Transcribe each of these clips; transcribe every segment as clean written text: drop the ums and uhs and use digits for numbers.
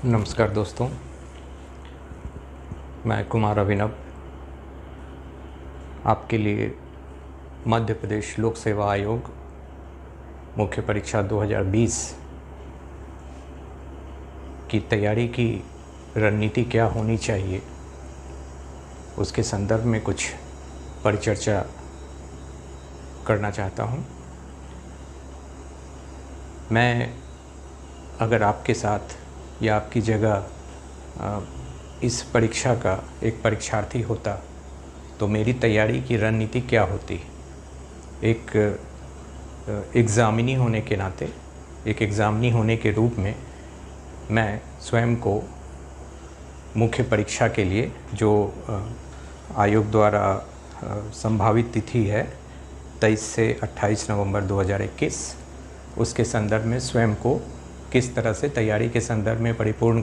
नमस्कार दोस्तों, मैं कुमार अभिनव आपके लिए मध्य प्रदेश लोक सेवा आयोग मुख्य परीक्षा 2020 की तैयारी की रणनीति क्या होनी चाहिए उसके संदर्भ में कुछ परिचर्चा करना चाहता हूँ। मैं अगर आपके साथ या आपकी जगह इस परीक्षा का एक परीक्षार्थी होता तो मेरी तैयारी की रणनीति क्या होती। एक एग्ज़ामिनी होने के नाते, एक एग्ज़ामिनी होने के रूप में मैं स्वयं को मुख्य परीक्षा के लिए जो आयोग द्वारा संभावित तिथि है 23 से 28 नवंबर 2021, उसके संदर्भ में स्वयं को किस तरह से तैयारी के संदर्भ में परिपूर्ण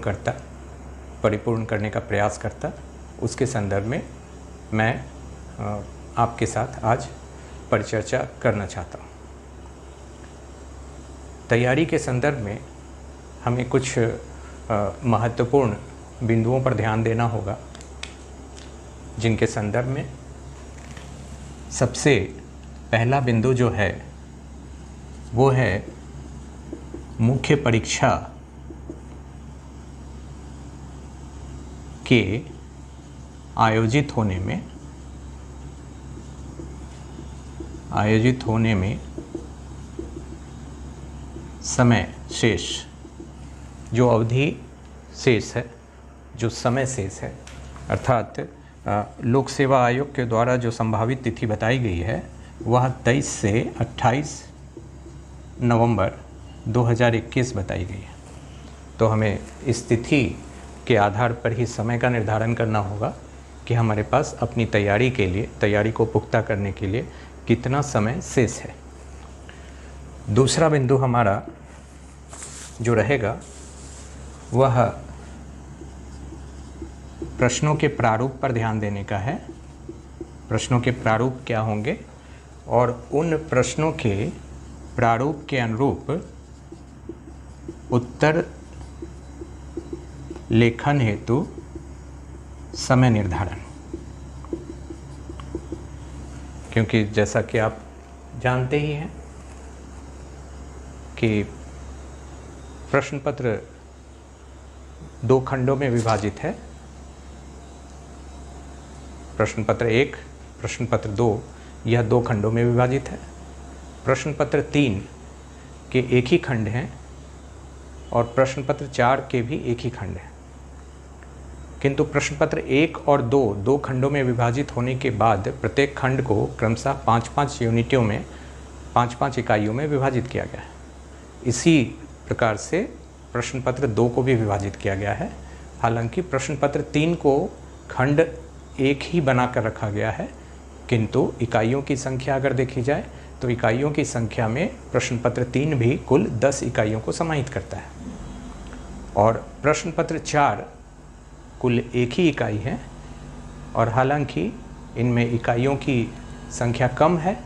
करने का प्रयास करता, उसके संदर्भ में मैं आपके साथ आज परिचर्चा करना चाहता हूँ। तैयारी के संदर्भ में हमें कुछ महत्वपूर्ण बिंदुओं पर ध्यान देना होगा, जिनके संदर्भ में सबसे पहला बिंदु जो है वो है मुख्य परीक्षा के आयोजित होने में समय शेष, जो अवधि शेष है, जो समय शेष है, अर्थात लोक सेवा आयोग के द्वारा जो संभावित तिथि बताई गई है वह 23 से 28 नवंबर 2021 बताई गई है। तो हमें इस तिथि के आधार पर ही समय का निर्धारण करना होगा कि हमारे पास अपनी तैयारी के लिए, तैयारी को पुख्ता करने के लिए कितना समय शेष है। दूसरा बिंदु हमारा जो रहेगा वह प्रश्नों के प्रारूप पर ध्यान देने का है। प्रश्नों के प्रारूप क्या होंगे और उन प्रश्नों के प्रारूप के अनुरूप उत्तर लेखन हेतु समय निर्धारण। क्योंकि जैसा कि आप जानते ही हैं कि प्रश्न पत्र दो खंडों में विभाजित है। प्रश्न पत्र 1, प्रश्न पत्र 2, यह दो खंडों में विभाजित है। प्रश्न पत्र 3 के एक ही खंड हैं और प्रश्न पत्र 4 के भी एक ही खंड है। किंतु प्रश्न पत्र 1 और 2 दो खंडों में विभाजित होने के बाद प्रत्येक खंड को क्रमशः 5-5 यूनिटों में 5-5 इकाइयों में विभाजित किया गया है। इसी प्रकार से प्रश्न पत्र 2 को भी विभाजित किया गया है। हालांकि प्रश्न पत्र 3 को खंड एक ही बनाकर रखा गया है, किंतु इकाइयों की संख्या अगर देखी जाए तो इकाइयों की संख्या में प्रश्न पत्र 3 भी कुल 10 इकाइयों को समाहित करता है और प्रश्न पत्र 4 कुल एक ही इकाई है। और हालांकि इनमें इकाइयों की संख्या कम है,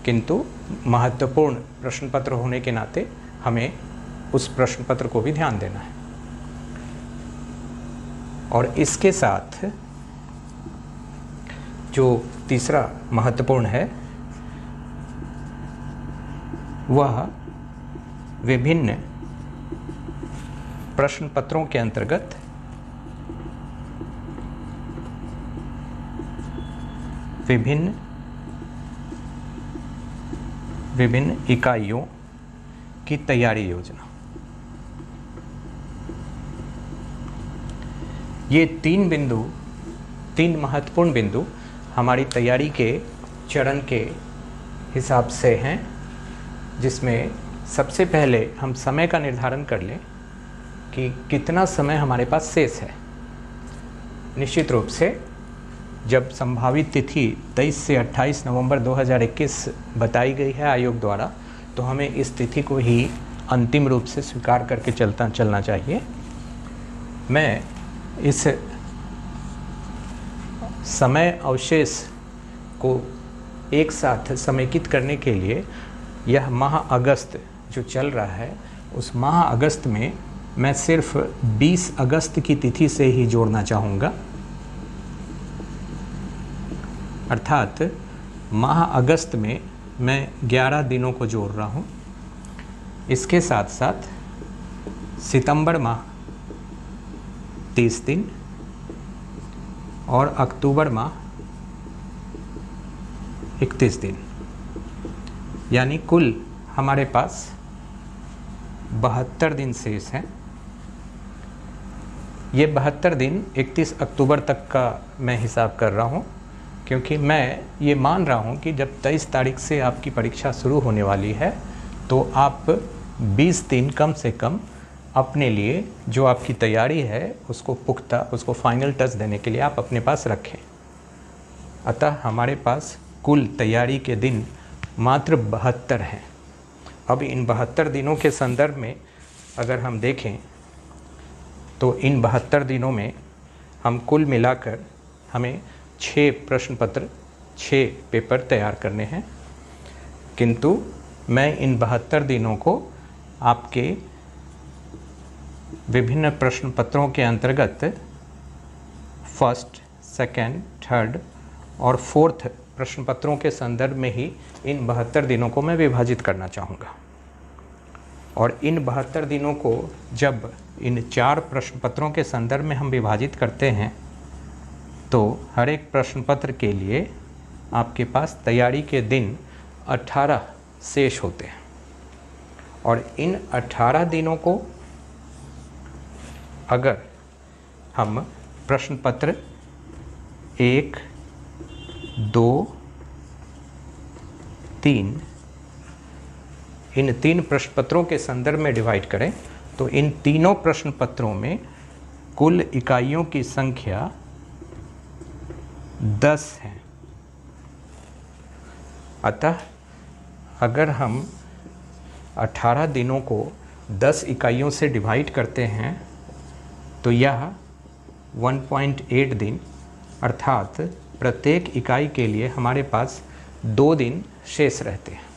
किंतु महत्वपूर्ण प्रश्न पत्र होने के नाते हमें उस प्रश्न पत्र को भी ध्यान देना है। और इसके साथ जो तीसरा महत्वपूर्ण है वह विभिन्न प्रश्न पत्रों के अंतर्गत विभिन्न इकाइयों की तैयारी योजना। ये तीन महत्वपूर्ण बिंदु हमारी तैयारी के चरण के हिसाब से हैं, जिसमें सबसे पहले हम समय का निर्धारण कर लें कि कितना समय हमारे पास शेष है। निश्चित रूप से जब संभावित तिथि 23 से 28 नवंबर 2021 बताई गई है आयोग द्वारा, तो हमें इस तिथि को ही अंतिम रूप से स्वीकार करके चलना चाहिए। मैं इस समय अवशेष को एक साथ समेकित करने के लिए यह माह अगस्त जो चल रहा है, उस माह अगस्त में मैं सिर्फ 20 अगस्त की तिथि से ही जोड़ना चाहूँगा, अर्थात माह अगस्त में मैं 11 दिनों को जोड़ रहा हूँ। इसके साथ साथ सितंबर माह 30 दिन और अक्टूबर माह 31 दिन, यानी कुल हमारे पास 72 दिन शेष हैं। ये 72 दिन 31 अक्टूबर तक का मैं हिसाब कर रहा हूँ, क्योंकि मैं ये मान रहा हूँ कि जब 23 तारीख से आपकी परीक्षा शुरू होने वाली है तो आप 20 दिन कम से कम अपने लिए जो आपकी तैयारी है उसको पुख्ता, उसको फाइनल टच देने के लिए आप अपने पास रखें। अतः हमारे पास कुल तैयारी के दिन मात्र 72 हैं। अब इन 72 दिनों के संदर्भ में अगर हम देखें तो इन 72 दिनों में हम कुल मिलाकर हमें 6 प्रश्न पत्र, 6 पेपर तैयार करने हैं, किंतु मैं इन 72 दिनों को आपके विभिन्न प्रश्न पत्रों के अंतर्गत फर्स्ट, सेकंड, थर्ड और फोर्थ प्रश्न पत्रों के संदर्भ में ही इन 72 दिनों को मैं विभाजित करना चाहूँगा। और इन 72 दिनों को जब इन 4 प्रश्न पत्रों के संदर्भ में हम विभाजित करते हैं तो हर एक प्रश्न पत्र के लिए आपके पास तैयारी के दिन 18 शेष होते हैं। और इन 18 दिनों को अगर हम प्रश्न पत्र 1, 2, 3 इन 3 प्रश्न पत्रों के संदर्भ में डिवाइड करें तो इन तीनों प्रश्न पत्रों में कुल इकाइयों की संख्या 10 है। अतः अगर हम 18 दिनों को 10 इकाइयों से डिवाइड करते हैं तो यह 1.8 दिन, अर्थात प्रत्येक इकाई के लिए हमारे पास 2 दिन शेष रहते हैं।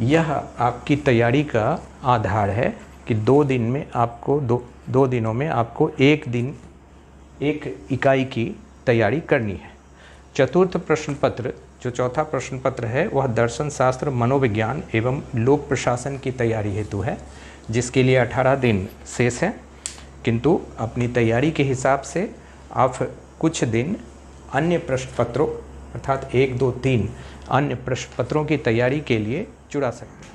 यह आपकी तैयारी का आधार है कि 2 दिन में आपको दो दिनों में आपको एक इकाई की तैयारी करनी है। चतुर्थ प्रश्न पत्र, जो चौथा प्रश्न पत्र है, वह दर्शन शास्त्र, मनोविज्ञान एवं लोक प्रशासन की तैयारी हेतु है, जिसके लिए 18 दिन शेष है। किंतु अपनी तैयारी के हिसाब से आप कुछ दिन अन्य प्रश्न पत्रों अर्थात 1, 2, 3 अन्य प्रश्न पत्रों की तैयारी के लिए जुड़ा सकते हैं।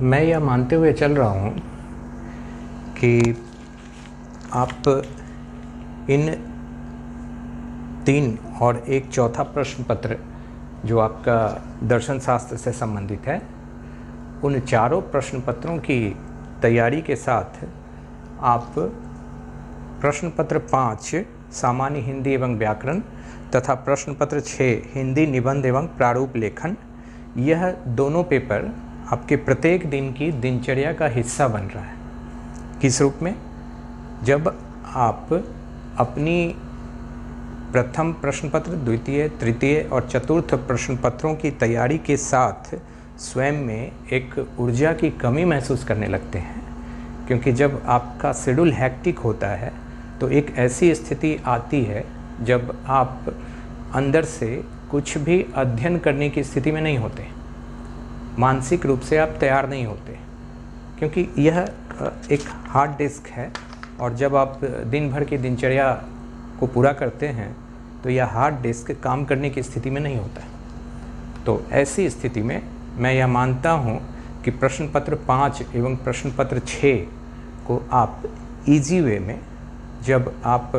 मैं यह मानते हुए चल रहा हूँ कि आप इन 3 और एक चौथा प्रश्न पत्र जो आपका दर्शन शास्त्र से संबंधित है, उन चारों प्रश्न पत्रों की तैयारी के साथ आप प्रश्न पत्र 5 सामान्य हिंदी एवं व्याकरण तथा प्रश्न पत्र 6 हिंदी निबंध एवं प्रारूप लेखन, यह दोनों पेपर आपके प्रत्येक दिन की दिनचर्या का हिस्सा बन रहा है। किस रूप में? जब आप अपनी प्रथम प्रश्न पत्र, द्वितीय, तृतीय और चतुर्थ प्रश्न पत्रों की तैयारी के साथ स्वयं में एक ऊर्जा की कमी महसूस करने लगते हैं, क्योंकि जब आपका शेड्यूल हैक्टिक होता है तो एक ऐसी स्थिति आती है जब आप अंदर से कुछ भी अध्ययन करने की स्थिति में नहीं होते, मानसिक रूप से आप तैयार नहीं होते, क्योंकि यह एक हार्ड डिस्क है और जब आप दिन भर की दिनचर्या को पूरा करते हैं तो यह हार्ड डिस्क काम करने की स्थिति में नहीं होता। तो ऐसी स्थिति में मैं यह मानता हूँ कि प्रश्न पत्र 5 एवं प्रश्न पत्र 6 को आप इजी वे में, जब आप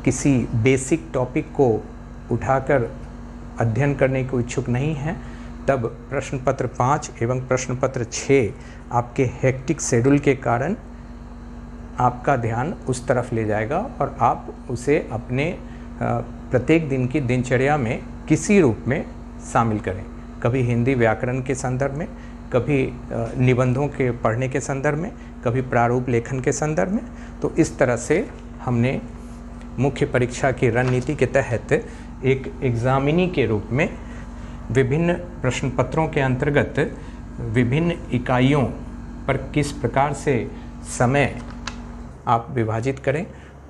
किसी बेसिक टॉपिक को उठाकर अध्ययन करने को इच्छुक नहीं हैं, तब प्रश्न पत्र 5 एवं प्रश्न पत्र 6 आपके हेक्टिक शेड्यूल के कारण आपका ध्यान उस तरफ ले जाएगा और आप उसे अपने प्रत्येक दिन की दिनचर्या में किसी रूप में शामिल करें। कभी हिंदी व्याकरण के संदर्भ में, कभी निबंधों के पढ़ने के संदर्भ में, कभी प्रारूप लेखन के संदर्भ में। तो इस तरह से हमने मुख्य परीक्षा की रणनीति के तहत एक एग्जामिनी के रूप में विभिन्न प्रश्न पत्रों के अंतर्गत विभिन्न इकाइयों पर किस प्रकार से समय आप विभाजित करें,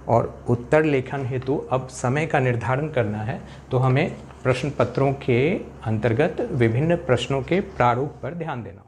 और उत्तर लेखन हेतु अब समय का निर्धारण करना है, तो हमें प्रश्न पत्रों के अंतर्गत विभिन्न प्रश्नों के प्रारूप पर ध्यान देना।